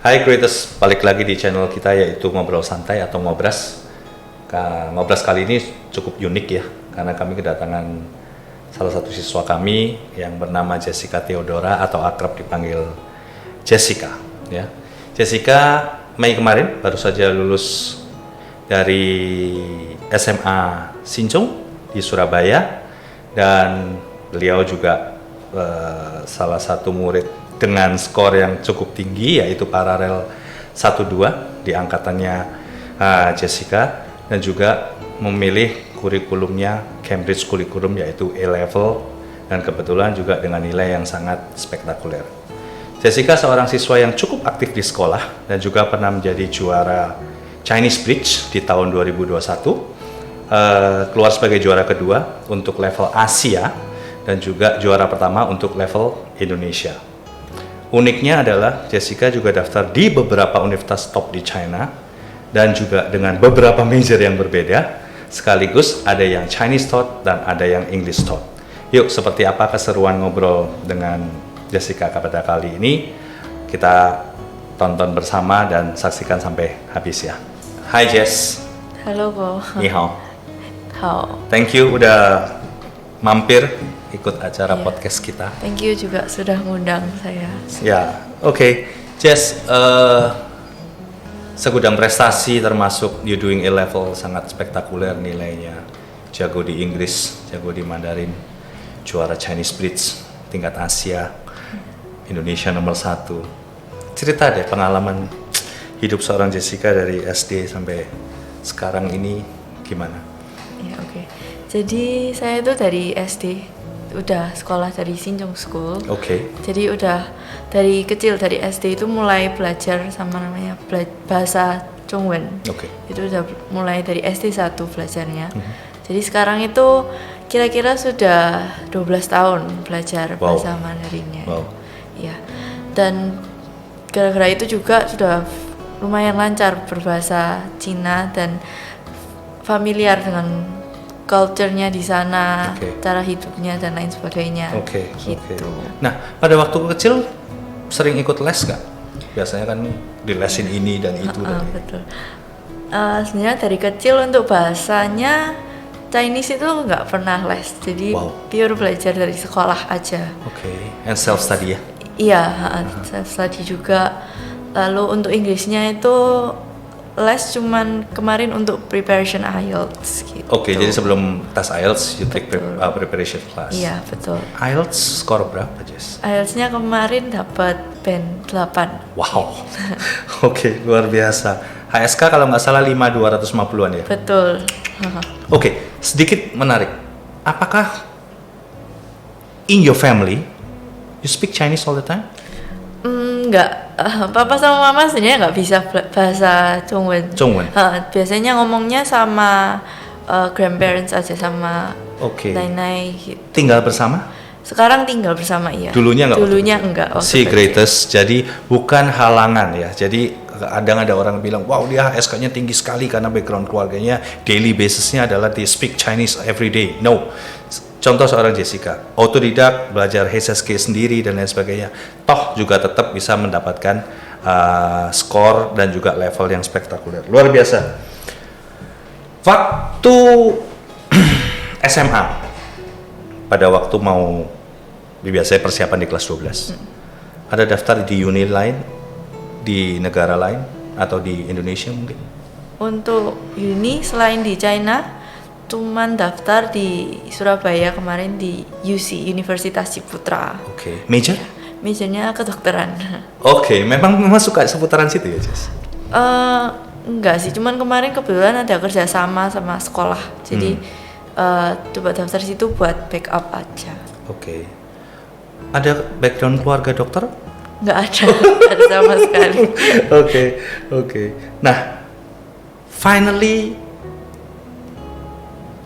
Hai Creators, balik lagi di channel kita yaitu Ngobrol Santai atau Ngobras. Ngobras kali ini cukup unik ya, karena kami kedatangan salah satu siswa kami yang bernama Jessica Theodora atau akrab dipanggil Jessica. Ya. Jessica Mei kemarin baru saja lulus dari SMA Sinchong di Surabaya, dan beliau juga salah satu murid dengan skor yang cukup tinggi yaitu paralel 1-2 di angkatannya Jessica, dan juga memilih kurikulumnya Cambridge Curriculum yaitu A-Level, dan kebetulan juga dengan nilai yang sangat spektakuler. Jessica seorang siswa yang cukup aktif di sekolah dan juga pernah menjadi juara Chinese Bridge di tahun 2021, keluar sebagai juara kedua untuk level Asia dan juga juara pertama untuk level Indonesia. Uniknya adalah Jessica juga daftar di beberapa universitas top di China dan juga dengan beberapa major yang berbeda, sekaligus ada yang Chinese Thought dan ada yang English Thought. Yuk, seperti apa keseruan ngobrol dengan Jessica pada kali ini? Kita tonton bersama dan saksikan sampai habis ya. Hai Jess. Halo Ko. Ni hao. Hao. Thank you udah mampir ikut acara podcast kita. Thank you juga sudah ngundang saya. Ya, oke. Jess, segudang prestasi termasuk you doing A-Level sangat spektakuler nilainya. Jago di Inggris, jago di Mandarin, juara Chinese Bridge tingkat Asia, Indonesia nomor 1. Cerita deh pengalaman hidup seorang Jessica dari SD sampai sekarang ini gimana? Ya, oke. Jadi saya itu dari SD udah sekolah dari Sinchong School. Oke. Jadi udah dari kecil, dari SD itu mulai belajar sama namanya bahasa Zhongwen. Oke. Itu udah mulai dari SD 1 belajarnya. Jadi sekarang itu kira-kira sudah 12 tahun belajar bahasa Mandarinnya. Wow. Ya. Dan gara-gara itu juga sudah lumayan lancar berbahasa Cina dan familiar dengan culture-nya di sana, cara hidupnya dan lain sebagainya. Gitu. Nah, pada waktu kecil sering ikut les nggak? Biasanya kan dilesin ini dan itu. Betul. Sebenarnya dari kecil untuk bahasanya Chinese itu nggak pernah les, jadi pure belajar dari sekolah aja. And self study ya? Iya, self study juga. Lalu untuk Inggrisnya itu les cuman kemarin untuk preparation IELTS gitu. Jadi sebelum tes IELTS you take preparation class. Iya, betul. IELTS skor berapa, Jess? IELTS-nya kemarin dapat band 8. Wow. Luar biasa. HSK kalau nggak salah 5.250-an ya? Betul. Sedikit menarik. Apakah in your family you speak Chinese all the time? Enggak, papa sama mama sebenarnya nggak bisa bahasa Zhongwen. Biasanya ngomongnya sama grandparents aja, sama Nai gitu. Tinggal bersama? Sekarang tinggal bersama, iya. Dulunya enggak? Dulunya enggak. Si greatest, jadi bukan halangan ya. Jadi kadang ada orang bilang, wow dia HSK-nya tinggi sekali karena background keluarganya daily basis-nya adalah they speak Chinese every day. No. Contoh seorang Jessica, autodidak, belajar HSK sendiri dan lain sebagainya, toh juga tetap bisa mendapatkan skor dan juga level yang spektakuler. Luar biasa. Waktu SMA, pada waktu mau biasanya persiapan di kelas 12, ada daftar di uni lain, di negara lain, atau di Indonesia mungkin? Untuk uni selain di China, cuman daftar di Surabaya kemarin di UC, Universitas Ciputra. Major? Majornya kedokteran. Memang suka seputaran situ ya, Jess? Enggak sih, cuman kemarin kebetulan ada kerjasama sama sekolah, jadi coba daftar situ buat backup aja. Ada background keluarga dokter? Nggak ada, ada sama sekali. Nah, finally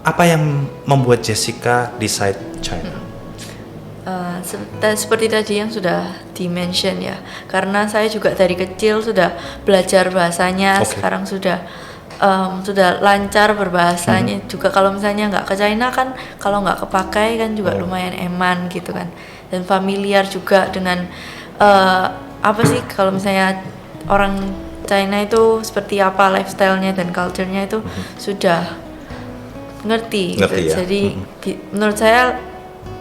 apa yang membuat Jessica decide China? Seperti tadi yang sudah di-mention ya, karena saya juga dari kecil sudah belajar bahasanya, sekarang sudah lancar berbahasanya. Juga kalau misalnya nggak ke China kan, kalau nggak kepakai kan juga lumayan eman gitu kan, dan familiar juga dengan apa sih kalau misalnya orang China itu seperti apa lifestyle-nya dan culture-nya itu sudah ngerti gitu. Ya? Jadi menurut saya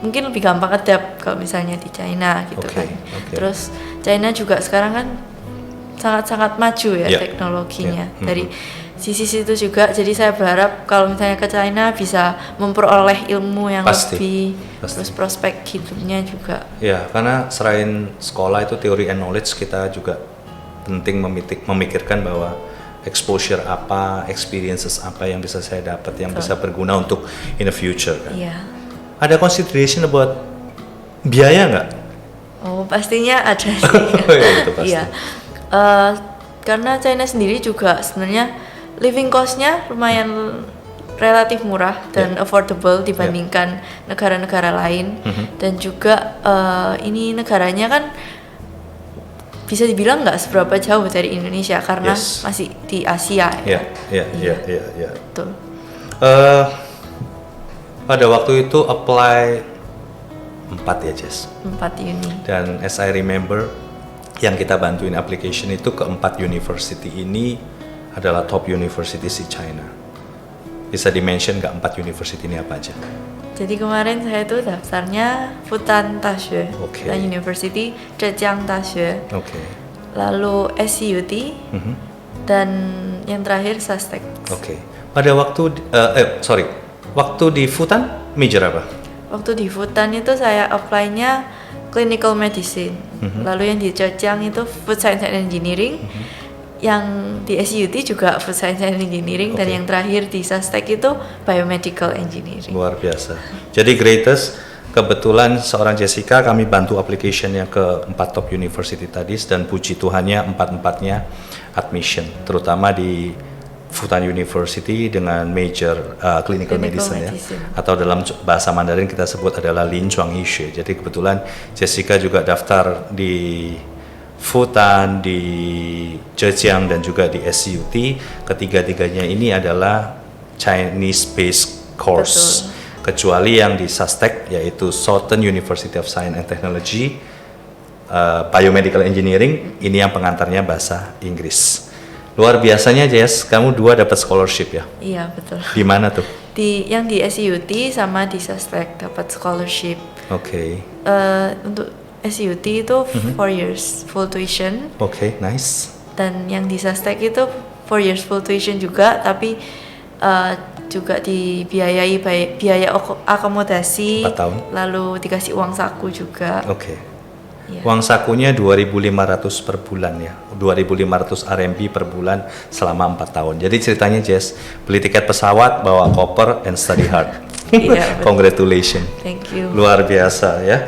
mungkin lebih gampang adapt kalau misalnya di China gitu kan. Terus China juga sekarang kan sangat-sangat maju ya teknologinya. Dari sisi situ juga, jadi saya berharap kalau misalnya ke China bisa memperoleh ilmu yang lebih, terus prospek hidupnya juga. Ya, karena selain sekolah itu teori and knowledge, kita juga penting memikirkan bahwa exposure apa, experiences apa yang bisa saya dapat, yang bisa berguna untuk in the future kan. Iya. Ada consideration about biaya nggak? Oh, pastinya ada sih. Itu pasti. Iya. Karena China sendiri juga sebenarnya living cost-nya lumayan relatif murah dan affordable dibandingkan negara-negara lain. Dan juga ini negaranya kan bisa dibilang nggak seberapa jauh dari Indonesia karena masih di Asia. Iya. Betul. Pada waktu itu apply 4 ya Jess? 4 uni. Dan as I remember, yang kita bantuin application itu ke 4 university ini adalah top universities di China. Bisa di-mention nggak 4 university ini apa aja? Jadi kemarin saya tuh daftarnya Fudan Daxue, Fudan University, Zhejiang Daxue, lalu SCUT, dan yang terakhir Sastek. Pada waktu, waktu di Fudan major apa? Waktu di Fudan itu saya apply-nya clinical medicine, lalu yang di Zhejiang itu food science and engineering, yang di SUT juga food science and engineering, dan yang terakhir di Sastek itu biomedical engineering. Luar biasa. Jadi greatest, kebetulan seorang Jessica kami bantu application-nya ke 4 top university tadi, dan puji Tuhannya 4-4-nya admission, terutama di Fudan University dengan major clinical medicine ya, atau dalam bahasa Mandarin kita sebut adalah Lin Chuang Yixue. Jadi kebetulan Jessica juga daftar di Fudan, di Zhejiang, dan juga di SCUT. Ketiga-tiganya ini adalah Chinese based course. Kecuali yang di Sastek, yaitu Southern University of Science and Technology, Biomedical Engineering, ini yang pengantarnya bahasa Inggris. Luar biasanya Jess, kamu 2 dapat scholarship ya? Iya, betul. Di mana tuh? Yang di SCUT sama di Sastek dapat scholarship. Untuk SCUT itu 4 years full tuition. Nice. Dan yang di Sastek itu 4 years full tuition juga, tapi juga dibiayai biaya akomodasi. 4 tahun. Lalu dikasih uang saku juga. Uang sakunya 2.500 per bulan ya, 2.500 RMB per bulan selama 4 tahun. Jadi ceritanya Jess, beli tiket pesawat, bawa koper, and study hard. Congratulations. Thank you. Luar biasa ya.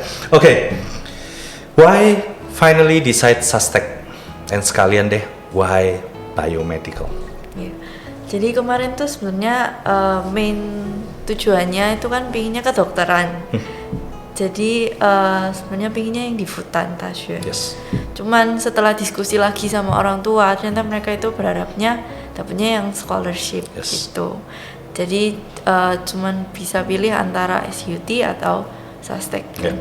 Why finally decide Sastek? And sekalian deh, why biomedical? Jadi kemarin tuh sebenarnya main tujuannya itu kan pinginnya kedokteran. Jadi sebenarnya pinginnya yang di Fudan Daxue. Cuman setelah diskusi lagi sama orang tua, ternyata mereka itu berharapnya dapatnya yang scholarship gitu. Jadi cuman bisa pilih antara SUT atau Sastek ya.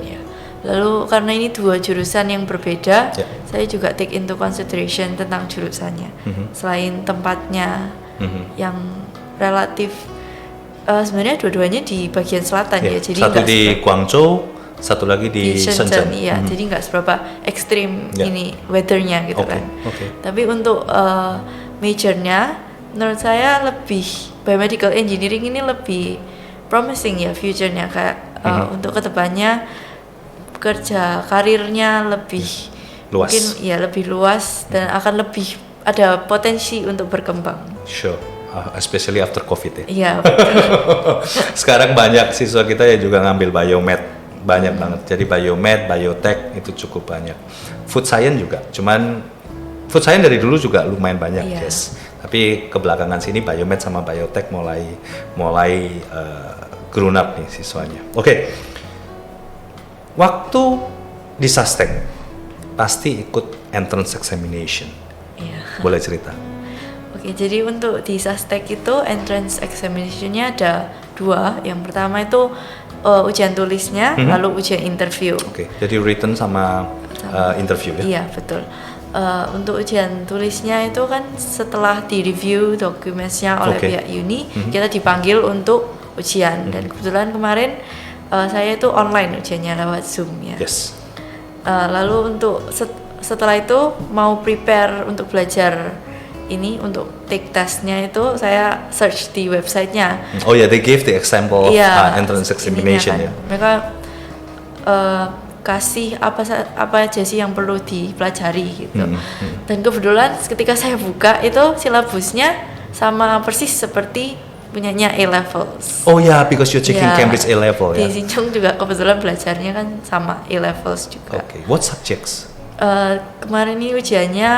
Lalu karena ini 2 jurusan yang berbeda, saya juga take into consideration tentang jurusannya. Selain tempatnya yang relatif sebenarnya dua-duanya di bagian selatan ya. Jadi satu di Guangzhou, satu lagi di Shenzhen. Iya, jadi nggak seberapa ekstrim ini weathernya gitu kan. Tapi untuk majornya, menurut saya lebih biomedical engineering ini lebih promising ya future-nya, kayak untuk kedepannya kerja karirnya lebih luas. Mungkin ya lebih luas dan akan lebih ada potensi untuk berkembang. Especially after COVID ya. Iya. Sekarang banyak siswa kita yang juga ngambil biomed, banyak banget. Jadi biomed, biotech itu cukup banyak. Food science juga. Cuman food science dari dulu juga lumayan banyak, Tapi kebelakangan sini biomed sama biotech mulai grown up nih siswanya. Waktu di Sastek pasti ikut entrance examination. Boleh cerita? Jadi untuk di Sastek itu entrance examination-nya ada 2. Yang pertama itu ujian tulisnya, lalu ujian interview. Jadi written sama interview ya? Iya, betul. Untuk ujian tulisnya itu kan setelah di-review dokumennya oleh Oke. pihak uni, kita dipanggil untuk ujian. Dan kebetulan kemarin saya itu online ujiannya lewat Zoom ya. Yes. Lalu untuk setelah itu mau prepare untuk belajar ini untuk take testnya itu saya search di websitenya. Oh ya, they gave the example of entrance examination ininya ya. kan. Mereka kasih apa aja sih yang perlu dipelajari gitu. Dan kebetulan ketika saya buka itu silabusnya sama persis seperti punyanya A-levels. Oh ya, because you're checking Ya, Cambridge A-level Di ya. Sinchung juga kebetulan belajarnya kan sama A-levels juga. Okay, what subjects? Kemarin ini ujiannya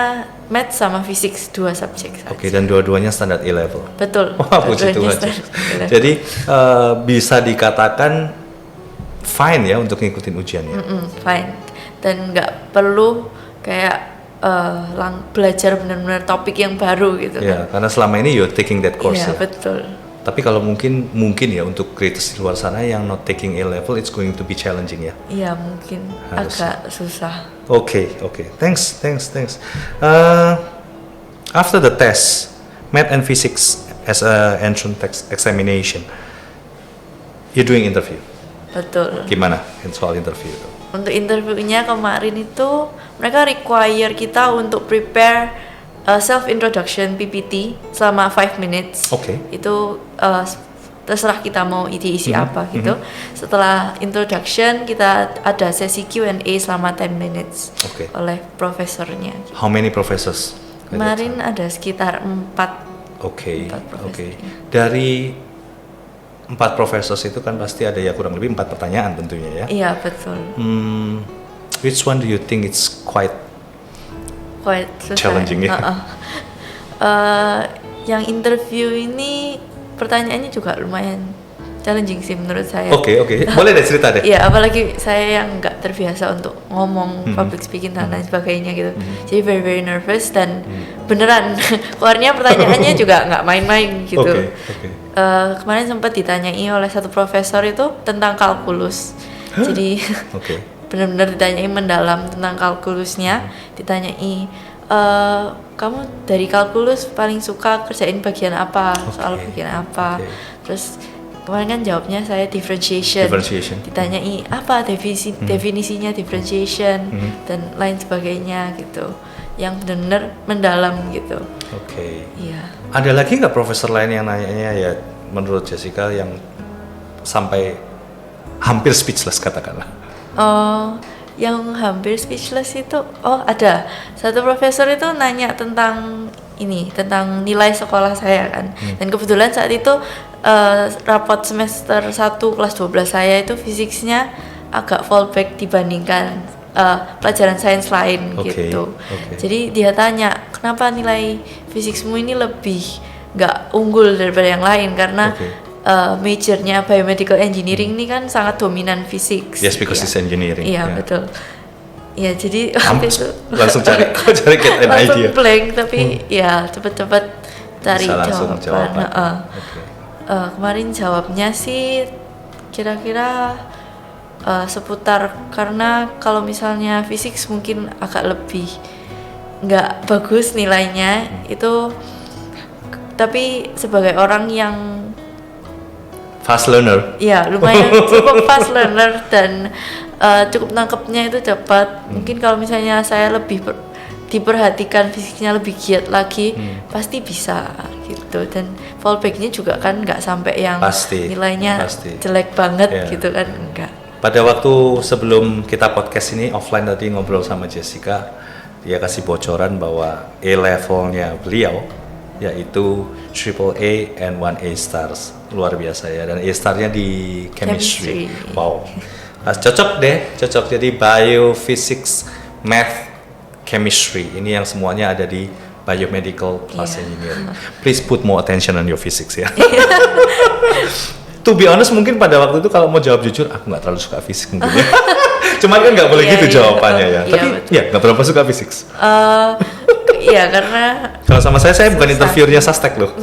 Math sama Fisik 2 subjek saja. Oke, dan dua-duanya standar A-level. Betul. Wah, puji dua-duanya Tuhan. standar A-level. Jadi bisa dikatakan fine ya untuk ngikutin ujiannya. Fine. Dan nggak perlu kayak belajar benar-benar topik yang baru gitu. Ya, karena selama ini you're taking that course Iya, ya. betul. Tapi kalau mungkin ya untuk creators di luar sana yang not taking A-level, it's going to be challenging ya. Iya, mungkin Harus. agak susah. Okay. Thanks. After the test, Math and Physics as a entrance examination, you're doing interview. Betul. Gimana soal interview itu? Untuk interviewnya kemarin itu mereka require kita untuk prepare self introduction PPT selama 5 minutes. Oke. Itu terserah kita mau isi apa gitu. Setelah introduction kita ada sesi Q&A selama 10 minutes Oke. oleh profesornya. How many professors? Kemarin ada sekitar 4. Oke. Empat profesor. Dari 4 professors itu kan pasti ada ya kurang lebih 4 pertanyaan tentunya ya. Iya, betul. Which one do you think it's quite Quite susah. challenging ya? Yang interview ini pertanyaannya juga lumayan challenging sih menurut saya. Oke. Boleh deh cerita deh. Iya, apalagi saya yang nggak terbiasa untuk ngomong public speaking dan lain sebagainya gitu. Jadi very nervous dan beneran keluarnya pertanyaannya juga nggak main-main gitu. Oke. Kemarin sempat ditanyai oleh satu profesor itu tentang kalkulus. Jadi Oke. benar-benar ditanyai mendalam tentang kalkulusnya. Ditanyai kamu dari kalkulus paling suka kerjain bagian apa, soal bagian apa. Terus kemarin kan jawabnya saya differentiation. Ditanyai apa definisinya differentiation dan lain sebagainya gitu. Yang benar-benar mendalam gitu. Oke. Iya. Ada lagi nggak profesor lain yang nanya ya menurut Jessica yang sampai hampir speechless katakanlah? Yang hampir speechless itu, ada satu profesor itu nanya tentang nilai sekolah saya kan. Dan kebetulan saat itu rapot semester 1 kelas 12 saya itu fisiknya agak fallback dibandingkan pelajaran sains lain gitu. Jadi dia tanya, kenapa nilai fisikmu ini lebih nggak unggul daripada yang lain karena majornya biomedical engineering ini kan sangat dominan fisik. Yes, because it's engineering. Iya, betul. Ya, jadi waktu itu langsung cari get an langsung idea. blank, tapi ya cepet-cepet cari jawaban. Kemarin jawabnya sih kira-kira seputar, karena kalau misalnya fisik mungkin agak lebih nggak bagus nilainya itu, tapi sebagai orang yang fast learner. ya lumayan cukup fast learner dan cukup nangkepnya itu cepat. Mungkin kalau misalnya saya lebih diperhatikan fisiknya lebih giat lagi, pasti bisa gitu. Dan fallbacknya juga kan nggak sampai yang nilainya jelek banget gitu kan, enggak. Pada waktu sebelum kita podcast ini offline tadi ngobrol sama Jessica, dia kasih bocoran bahwa A-levelnya beliau yaitu AAA and 1A stars, luar biasa ya, dan A starnya di chemistry. Wow, cocok. Jadi biophysics, math, chemistry ini yang semuanya ada di biomedical plus engineering. Please put more attention on your physics ya. To be honest, mungkin pada waktu itu kalau mau jawab jujur, aku nggak terlalu suka fisik mungkin ya. Cuman kan nggak boleh gitu jawabannya ya. Tapi ya nggak berapa suka fisik. Iya, karena kalau sama saya bukan interviewernya Sastek loh.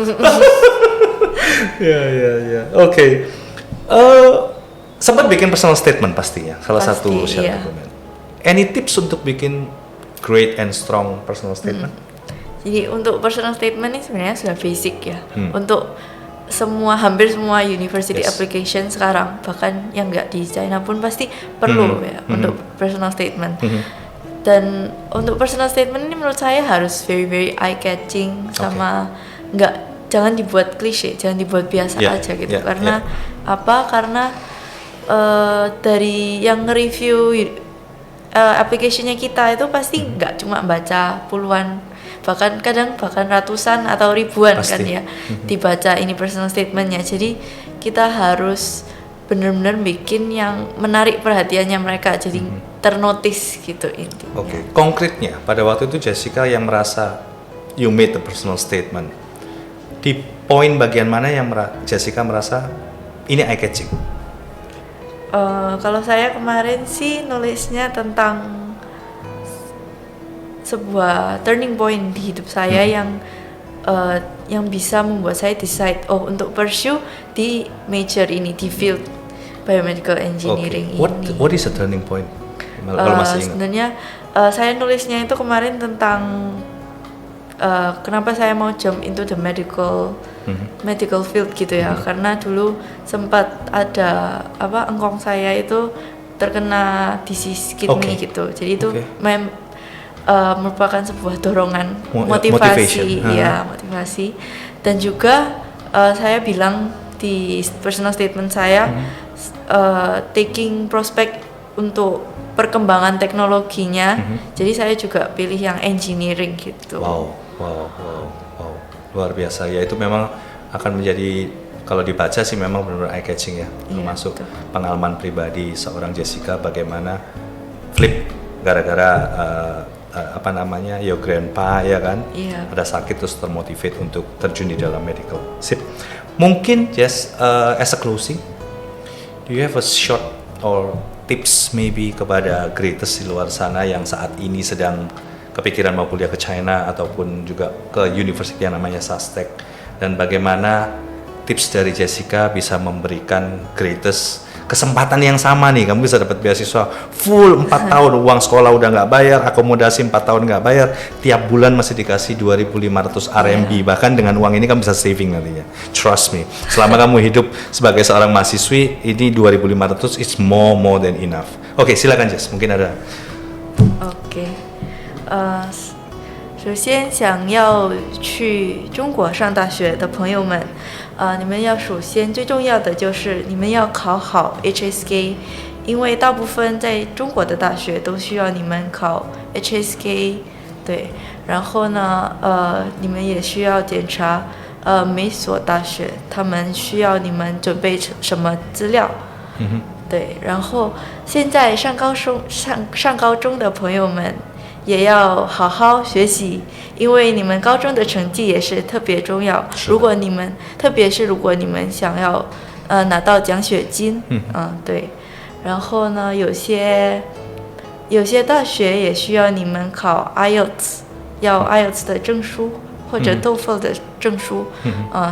Ya. Oke. Sempat bikin personal statement pastinya, salah satu syarat dokumen. Any tips untuk bikin great and strong personal statement? Jadi untuk personal statement ini sebenarnya sudah basic ya. Untuk hampir semua university application sekarang, bahkan yang nggak di China pun pasti perlu ya untuk personal statement. Dan untuk personal statement ini menurut saya harus very very eye catching, sama jangan dibuat klise, jangan dibuat biasa aja gitu. Karena apa? Karena dari yang nge-review application-nya kita itu pasti nggak cuma baca puluhan, bahkan ratusan atau ribuan kan ya dibaca ini personal statement-nya. Jadi kita harus benar-benar bikin yang menarik perhatiannya mereka, jadi ternotis gitu intinya. Oke, konkretnya pada waktu itu Jessica yang merasa you made the personal statement, di poin bagian mana yang Jessica merasa ini eye catching? Kalau saya kemarin sih nulisnya tentang sebuah turning point di hidup saya yang bisa membuat saya decide untuk pursue di major ini, di field biomedical engineering ini. What is a turning point? Kalau masih ingat. Sebenarnya saya nulisnya itu kemarin tentang kenapa saya mau jump into the medical field gitu ya. Karena dulu sempat ada engkong saya itu terkena disease kidney gitu. Jadi itu merupakan sebuah dorongan, motivasi, motivasi. Dan juga saya bilang di personal statement saya, taking prospect untuk perkembangan teknologinya. Jadi saya juga pilih yang engineering gitu. Wow, luar biasa ya. Itu memang akan menjadi, kalau dibaca sih memang benar-benar eye catching ya. Termasuk pengalaman pribadi seorang Jessica bagaimana flip gara-gara your grandpa ya kan, ada sakit terus termotivate untuk terjun di dalam medical. Sip. Mungkin Jess, as a closing, do you have a short or tips maybe kepada greatest di luar sana yang saat ini sedang kepikiran mau kuliah ke China ataupun juga ke university yang namanya SUSTEC, dan bagaimana tips dari Jessica bisa memberikan greatest kesempatan yang sama nih, kamu bisa dapat beasiswa full 4 tahun, uang sekolah udah nggak bayar, akomodasi 4 tahun nggak bayar, tiap bulan masih dikasih 2.500 RMB, bahkan dengan uang ini kamu bisa saving nantinya. Trust me, selama kamu hidup sebagai seorang mahasiswi, ini 2.500 is more than enough. Oke, silakan Jess, mungkin ada. Oke. 首先想要去中国上大学的朋友们，你们要首先最重要的就是你们要考好 HSK， 因为大部分在中国的大学都需要你们考 HSK， 对，然后呢，你们也需要检查每所大学他们需要你们准备什么资料，对，然后现在上高中的朋友们也要好好学习，因为你们高中的成绩也是特别重要。特别是如果你们想要拿到奖学金，对。然后呢，有些大学也需要你们考 IELTS， 要 IELTS 的证书或者 TOEFL 的证书，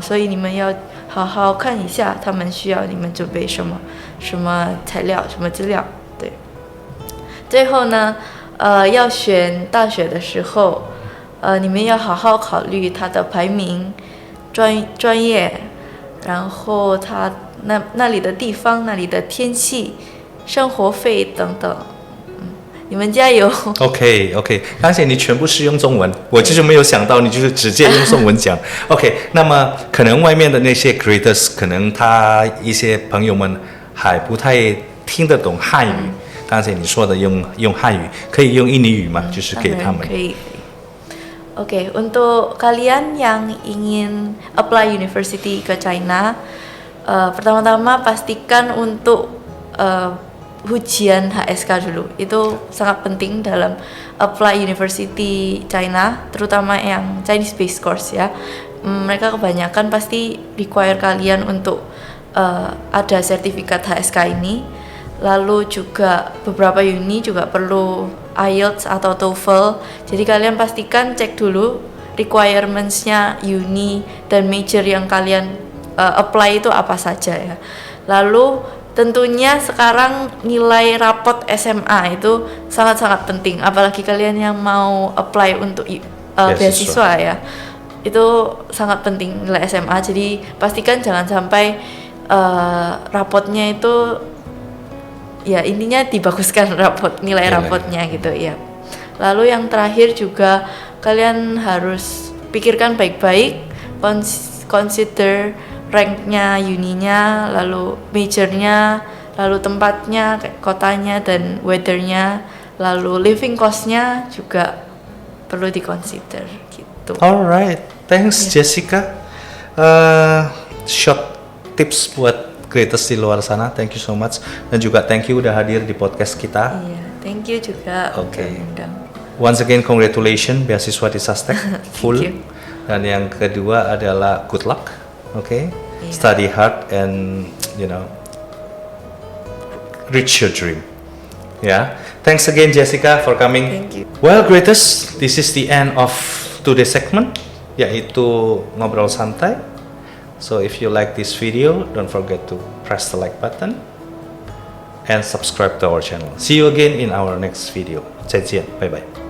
所以你们要好好看一下他们需要你们准备什么材料、什么资料，对。最后呢，要选大学的时候，你们要好好考虑它的排名、专业，然后它那里的地方、那里的天气、生活费等等。你们加油。OK， 刚才你全部是用中文，我就是没有想到你就是直接用中文讲。OK， 那么可能外面的那些 creators， 可能他一些朋友们还不太听得懂汉语。刚才你说的用汉语，可以用印尼语吗？就是给他们。可以。Oke, untuk kalian yang ingin apply university ke China, pertama-tama pastikan untuk ujian HSK dulu. Itu sangat penting dalam apply university China, terutama yang Chinese based course ya. Mereka kebanyakan pasti require kalian untuk ada sertifikat HSK ini. Lalu juga beberapa uni juga perlu IELTS atau TOEFL. Jadi kalian pastikan cek dulu requirements-nya uni dan major yang kalian apply itu apa saja ya. Lalu tentunya sekarang nilai rapot SMA itu sangat-sangat penting, apalagi kalian yang mau apply untuk beasiswa ya. Itu sangat penting nilai SMA. Jadi pastikan jangan sampai rapotnya itu ya intinya dibaguskan nilai rapotnya gitu ya. Lalu yang terakhir juga kalian harus pikirkan baik-baik, consider ranknya uninya, lalu majornya, lalu tempatnya, kotanya dan weathernya, lalu living costnya juga perlu diconsider gitu. Alright, thanks Jessica. Short tips buat creators di luar sana. Thank you so much. Dan juga thank you udah hadir di podcast kita. Iya, thank you juga udah undang. Once again, congratulations beasiswa di Sastek full. you. Dan yang kedua adalah good luck. Okay, Yeah. Study hard and reach your dream. Yeah, thanks again Jessica for coming. Thank you. Well, greaters, this is the end of today's segment, yaitu ngobrol santai. So if you like this video, don't forget to press the like button and subscribe to our channel. See you again in our next video. 再见，拜拜。